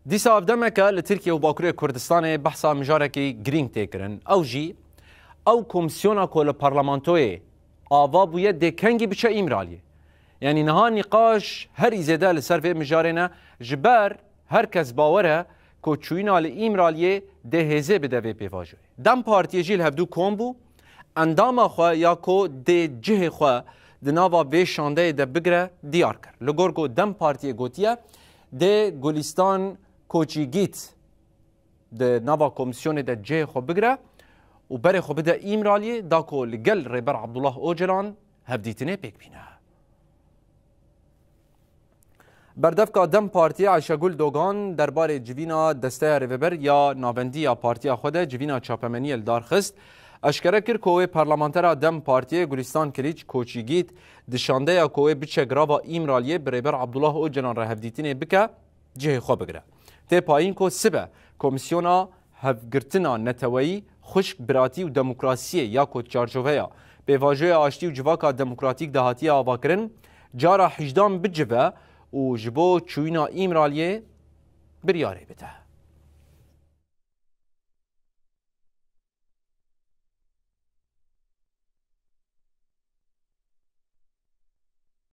دیسا افدمکه لترکیه و باکوری کردستان بحثا مجارکی گرینگ تکرن او جی او کمیسیونا کل پارلمانتوی آوا بویه دکنگی بچه ایمرالیه یعنی نها نقاش هر ایزده لسر في مجارنا جبر هر کس باوره که چوینا لایمرالیه ده هزه بده وی پیواجوی دم پارتی جیل هفدو کمبو اندام خواه یا که ده جه خواه ده ناوا وی شانده ده بگره دیار کر لگرگو دم پارتی گوتیه ده گلستان کوچیگیت ده ناوا کمیسیون ده جه خواه بگره و بره خواه بده ایمرالیه دا که لگل ریبر عبدالله اوجلان هفدیتنه پیک بینه بردفکا دم پارتی عایشهگل دوگان درباره جوینا دسته ریوبر یا ناوندی یا پارتی خود جوینا چاپمنی الدار خست اشکره کر کوه پارلمانتر دم پارتی گلستان کلیچ کوچیگیت دشانده یا کوه بچه گراوا ایمرالیه بریبر عبدالله او جنان را هفدیتینه بکه جه خواه بگره تی پایین که سبه کمیسیونا هفگرتنا نتوایی خشک براتی و دموکراسی یا که چارچوه به واژه آشتی و جواکا دموکراتیک دهاتی آوا کرن جارا 18 بجوه و جبو چوینا ایمرالیه بریاره بده